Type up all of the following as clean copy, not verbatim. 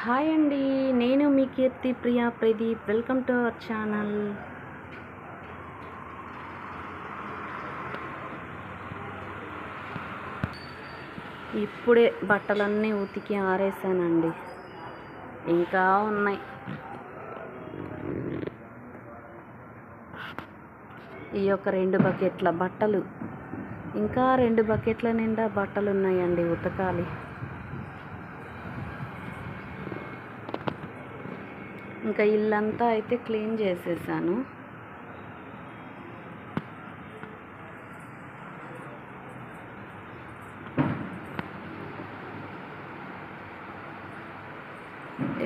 Hi అండి, నేను మీ Keerthi Priya Pradeep. Welcome to our channel. ఇప్పుడే బట్టలన్నీ ఉతికి ఆరేసానండి. ఇంకా ఉన్నాయి. ఈ యొక్క 2 బకెట్ల బట్టలు, ఇంకా 2 బకెట్ల నిండా బట్టలు ఉన్నాయండి, ఉతకాలి. ఇంకా ఇల్లంతా అయితే క్లీన్ చేసేసాను.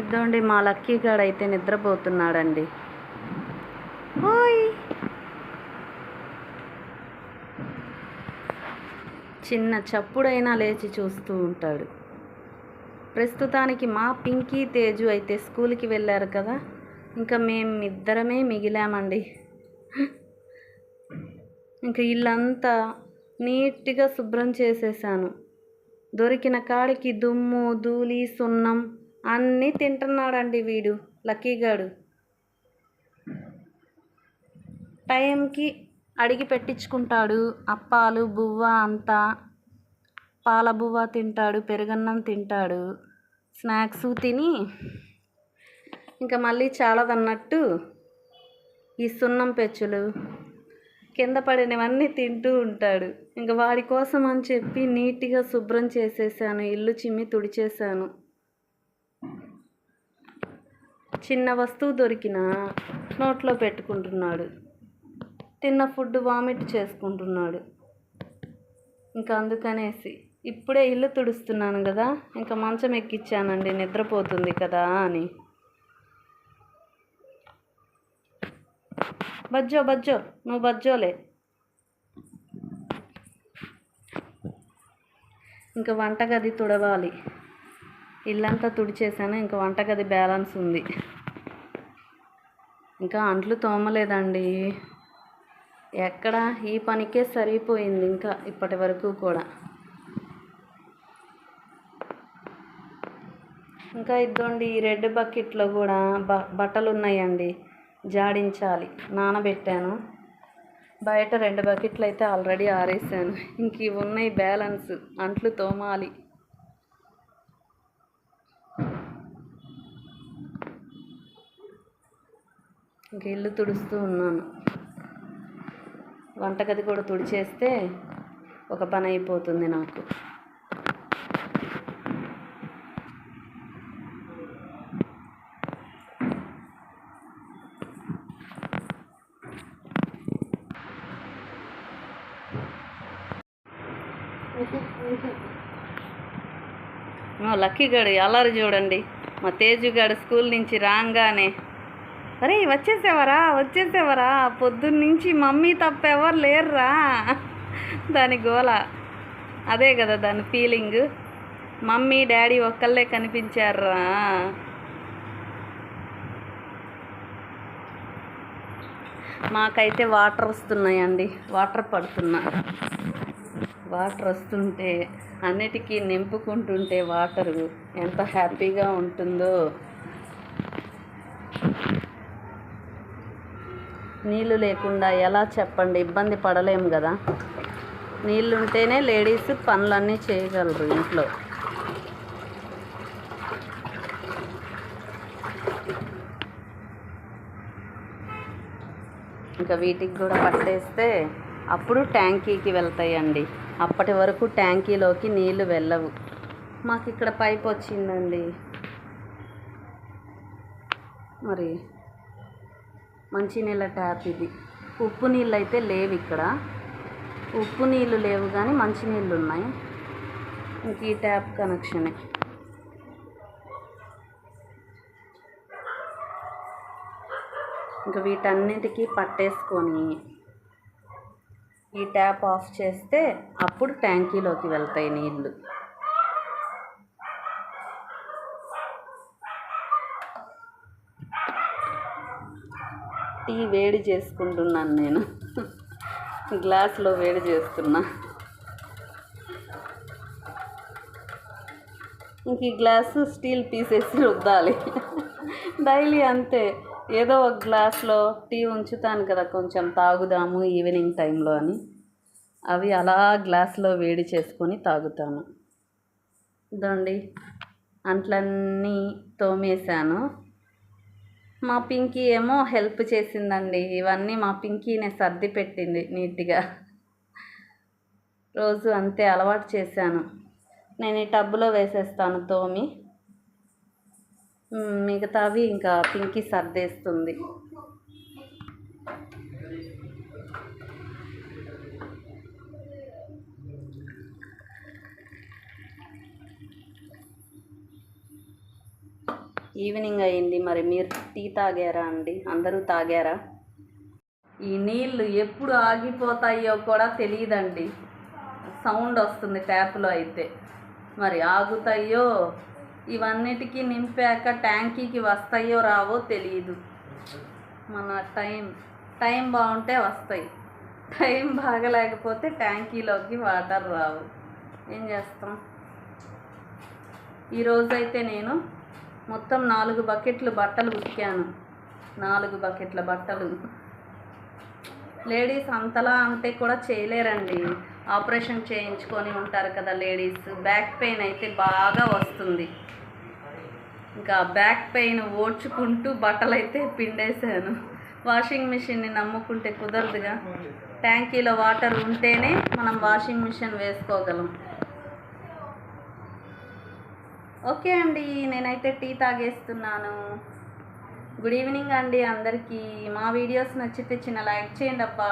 ఇద్దండి, మా లక్కీ గాడు అయితే నిద్రపోతున్నాడండి. ఓయ్, చిన్న చప్పుడైనా లేచి చూస్తూ ఉంటాడు. ప్రస్తుతానికి మా పింకీ తేజు అయితే స్కూల్కి వెళ్ళారు కదా, ఇంకా మేమిద్దరమే మిగిలామండి. ఇంకా ఇల్లంతా నీట్గా శుభ్రం చేసేసాను. దొరికిన కాడికి దుమ్ము ధూళి సున్నం అన్నీ తింటున్నాడండి వీడు లక్కీగాడు. టైంకి అడిగి పెట్టించుకుంటాడు. అప్పాలు బువ్వ అంతా, పాల బువ్వ తింటాడు, పెరుగన్నం తింటాడు, స్నాక్స్ తిని ఇంకా మళ్ళీ చాలదన్నట్టు ఈ సున్నం పెచ్చులు కింద పడినవన్నీ తింటూ ఉంటాడు. ఇంకా వాడి కోసం అని చెప్పి నీట్గా శుభ్రం చేసేసాను. ఇల్లు చిమ్మి తుడిచేసాను. చిన్న వస్తువు దొరికినా నోట్లో పెట్టుకుంటున్నాడు. తిన్న ఫుడ్ వామిట్ చేసుకుంటున్నాడు. ఇంకా అందుకనేసి ఇప్పుడే ఇల్లు తుడుస్తున్నాను కదా, ఇంకా మంచం ఎక్కిచ్చానండి, నిద్రపోతుంది కదా అని. బజ్జో బజ్జో, నువ్వు బజ్జోలే. ఇంకా వంటగది తుడవాలి. ఇల్లంతా తుడిచేసాను, ఇంకా వంటగది బ్యాలెన్స్ ఉంది. ఇంకా అంట్లు తోమలేదండి. ఎక్కడ ఈ పనికే సరిపోయింది ఇంకా ఇప్పటి వరకు కూడా. ఇంకా ఇద్దండి, ఈ 2 బకెట్లో కూడా బట్టలు ఉన్నాయండి, జాడించాలి. నానబెట్టాను. బయట 2 బకెట్లు అయితే ఆల్రెడీ ఆరేసాను. ఇంక ఇవి ఉన్నాయి బ్యాలెన్స్, అంట్లు తోమాలి. ఇంక ఇల్లు తుడుస్తూ ఉన్నాను. వంటగది కూడా తుడిచేస్తే ఒక పని అయిపోతుంది నాకు. లక్కీ గాడు అల్లరి చూడండి. మా తేజు గాడు స్కూల్ నుంచి రాగానే, అరే వచ్చేసేవరా, పొద్దున్నుంచి మమ్మీ తప్ప ఎవరు లేరురా, దాని గోల. అదే కదా దాని ఫీలింగ్. మమ్మీ డాడీ ఒక్కళ్ళే కనిపించారా. మాకైతే వాటర్ వస్తున్నాయండి, వాటర్ పడుతున్నారు. వాటర్ వస్తుంటే అన్నిటికీ నింపుకుంటుంటే వాటరు ఎంత హ్యాపీగా ఉంటుందో. నీళ్ళు లేకుండా ఎలా చెప్పండి, ఇబ్బంది పడలేము కదా. నీళ్ళుంటేనే లేడీస్ పనులన్నీ చేయగలరు ఇంట్లో. ఇంకా వీటికి కూడా పట్టేస్తే అప్పుడు ట్యాంకీకి వెళ్తాయండి. అప్పటి వరకు ట్యాంకీలోకి నీళ్లు వెళ్ళవు. మాకు ఇక్కడ పైప్ వచ్చిందండి. మరి మంచినీళ్ళ ట్యాప్ ఇది. ఉప్పు నీళ్ళు అయితే లేవు ఇక్కడ. ఉప్పు నీళ్ళు లేవు కానీ మంచినీళ్ళు ఉన్నాయి. ఇంక ఈ ట్యాప్ కనెక్షనే. ఇంకా వీటన్నిటికీ పట్టేసుకొని ఈ ట్యాప్ ఆఫ్ చేస్తే అప్పుడు ట్యాంకీలోకి వెళ్తాయి నీళ్ళు. టీ వేడి చేసుకుంటున్నాను నేను, గ్లాసులో వేడి చేస్తున్నా. ఇంక ఇంక ఈ గ్లాసు స్టీల్ పీసేసి రుద్దాలి. డైలీ అంతే, ఏదో ఒక గ్లాస్లో టీ ఉంచుతాను కదా కొంచెం తాగుదాము ఈవినింగ్ టైంలో అని, అవి అలా గ్లాస్లో వేడి చేసుకొని తాగుతాను. ఇదండి అంట్లన్నీ తోమేశాను. మా పింకీ ఏమో హెల్ప్ చేసిందండి. ఇవన్నీ మా పింకీనే సర్ది పెట్టింది నీట్గా. రోజు అంతే అలవాటు చేశాను. నేను ఈ టబ్బులో వేసేస్తాను తోమి, మిగతావి ఇంకా పింకీ సర్దేస్తుంది. ఈవినింగ్ అయింది, మరి మీరు టీ తాగారా అండి? అందరూ తాగారా? ఈ నీళ్ళు ఎప్పుడు ఆగిపోతాయో కూడా తెలియదండి. సౌండ్ వస్తుంది ట్యాప్లో అయితే, మరి ఆగుతాయో ఇవన్నిటికీ నింపాక ట్యాంకీకి వస్తాయో రావో తెలియదు. మన టైం బాగుంటే వస్తాయి, టైం బాగలేకపోతే ట్యాంకీలోకి వాటర్ రావు. ఏం చేస్తాం? ఈరోజైతే నేను మొత్తం 4 బకెట్లు బట్టలు ఉతికాను. 4 బకెట్ల బట్టలు. లేడీస్ అంతలా అంటే కూడా చేయలేరండి. ఆపరేషన్ చేయించుకొని ఉంటారు కదా లేడీస్, బ్యాక్ పెయిన్ అయితే బాగా వస్తుంది. ఇంకా బ్యాక్ పెయిన్ ఓడ్చుకుంటూ బట్టలు అయితే పిండేశాను. వాషింగ్ మిషన్ని నమ్ముకుంటే కుదరదుగా. ట్యాంకీలో వాటర్ ఉంటేనే మనం వాషింగ్ మిషన్ వేసుకోగలం. ఓకే అండి, నేనైతే టీ తాగేస్తున్నాను. గుడ్ ఈవినింగ్ అండి అందరికీ. మా వీడియోస్ నచ్చితే చిన్న లైక్ చేయండి అబ్బా.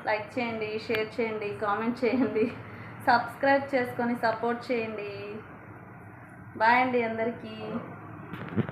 లైక్ చేయండి, షేర్ చేయండి, కామెంట్ చేయండి, సబ్స్క్రైబ్ చేసుకొని సపోర్ట్ చేయండి. బాయ్ అండి అందరికీ.